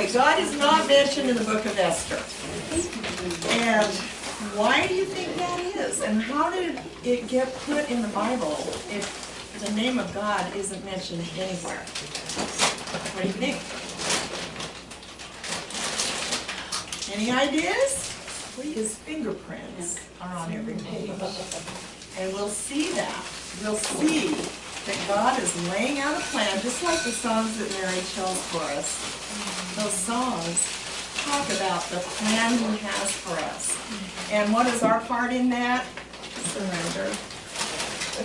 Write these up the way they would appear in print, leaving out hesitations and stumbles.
Okay, God is not mentioned in the book of Esther. And why do you think that is? And how did it get put in the Bible if the name of God isn't mentioned anywhere? What do you think? Any ideas? His fingerprints are on every page. And we'll see that. We'll see that God is laying out a plan, just like the songs that Mary chose for us. Those songs talk about the plan He has for us. And what is our part in that? Surrender.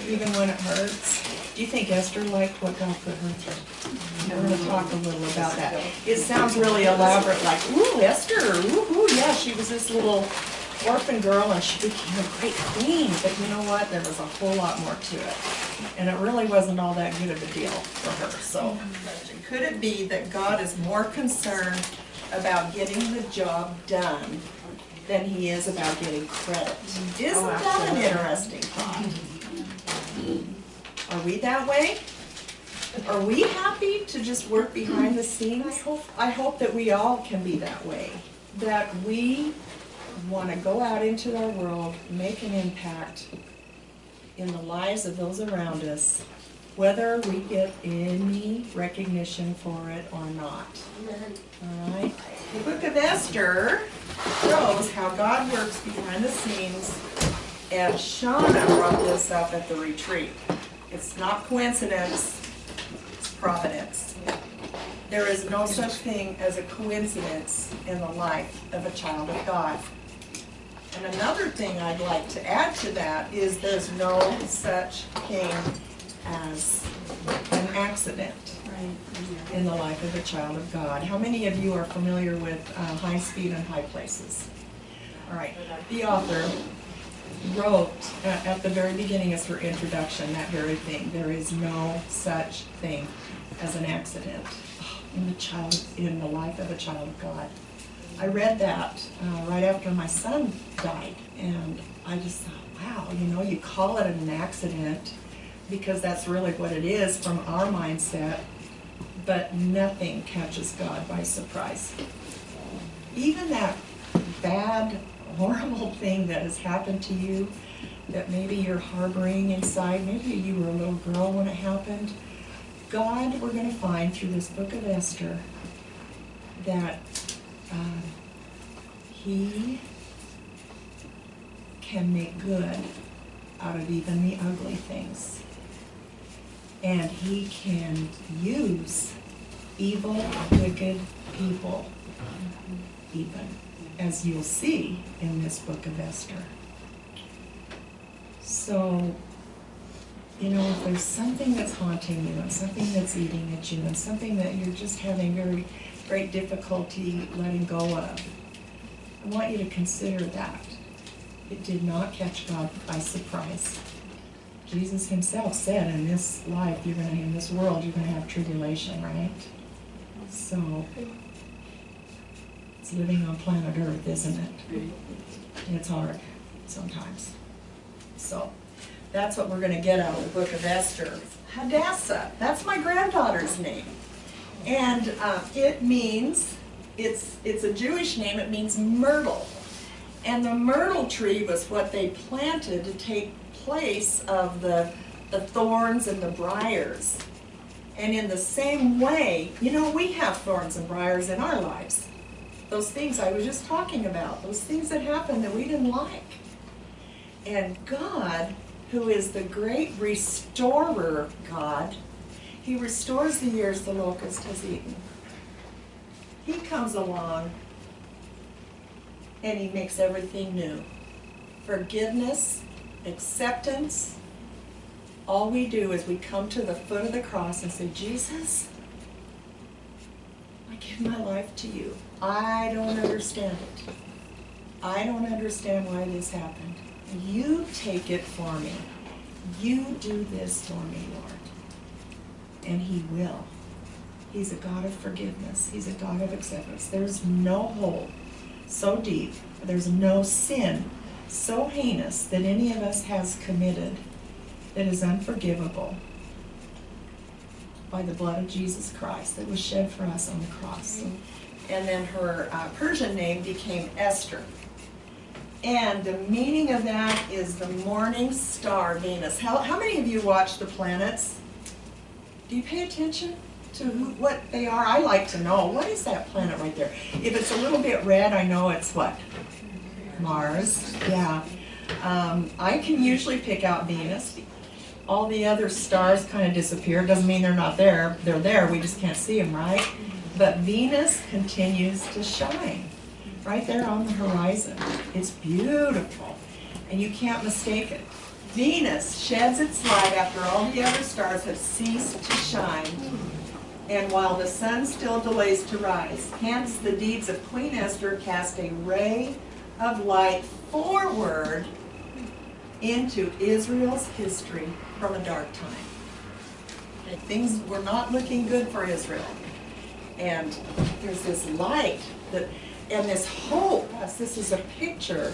Even when it hurts. Do you think Esther liked what God put her through? And we're going to talk a little about that. It sounds really elaborate, like, ooh, Esther, ooh, yeah, she was this little orphan girl and she became a great queen. But you know what? There was a whole lot more to it. And it really wasn't all that good of a deal for her. So could it be that God is more concerned about getting the job done than He is about getting credit? Isn't that an interesting thought? Are we that way? Are we happy to just work behind the scenes? I hope that we all can be that way. That we want to go out into our world, make an impact in the lives of those around us, whether we get any recognition for it or not. All right? The Book of Esther shows how God works behind the scenes, and Shauna brought this up at the retreat. It's not coincidence, it's providence. There is no such thing as a coincidence in the life of a child of God. And another thing I'd like to add to that is there's no such thing as an accident in the life of a child of God. How many of you are familiar with high speed and high places? All right. The author wrote at the very beginning as her introduction that very thing. There is no such thing as an accident in the life of a child of God. I read that right after my son died, and I just thought, wow, you know, you call it an accident because that's really what it is from our mindset, but nothing catches God by surprise. Even that bad, horrible thing that has happened to you that maybe you're harboring inside, maybe you were a little girl when it happened, God, we're going to find through this book of Esther that He can make good out of even the ugly things. And He can use evil, wicked people, even, as you'll see in this book of Esther. So, you know, if there's something that's haunting you and something that's eating at you and something that you're just having very great difficulty letting go of, I want you to consider that. It did not catch God by surprise. Jesus Himself said, in this life, in this world, you're going to have tribulation, right? So, it's living on planet Earth, isn't it? And it's hard sometimes. So, that's what we're going to get out of the Book of Esther. Hadassah, that's my granddaughter's name. And it means, it's a Jewish name, it means myrtle. And the myrtle tree was what they planted to take place of the thorns and the briars. And in the same way, you know, we have thorns and briars in our lives. Those things I was just talking about, those things that happened that we didn't like. And God, who is the great restorer God, He restores the years the locust has eaten. He comes along and He makes everything new. Forgiveness, acceptance. All we do is we come to the foot of the cross and say, Jesus, I give my life to you. I don't understand it. I don't understand why this happened. You take it for me. You do this for me, Lord. And He will. He's a God of forgiveness. He's a God of acceptance. There's no hole so deep, there's no sin so heinous that any of us has committed that is unforgivable by the blood of Jesus Christ that was shed for us on the cross. So and then her Persian name became Esther. And the meaning of that is the morning star, Venus. How many of you watch the planets? Do you pay attention to what they are? I like to know. What is that planet right there? If it's a little bit red, I know it's what? Mars. Yeah. I can usually pick out Venus. All the other stars kind of disappear. Doesn't mean they're not there. They're there. We just can't see them, right? But Venus continues to shine right there on the horizon. It's beautiful, and you can't mistake it. Venus sheds its light after all the other stars have ceased to shine, and while the sun still delays to rise. Hence, the deeds of Queen Esther cast a ray of light forward into Israel's history from a dark time. Things were not looking good for Israel. And there's this light that, and this hope. Yes, this is a picture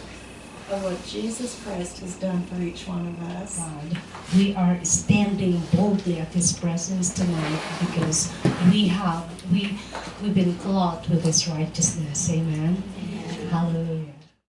of what Jesus Christ has done for each one of us. God, we are standing boldly at His presence tonight because we've been clothed with His righteousness. Amen. Hallelujah.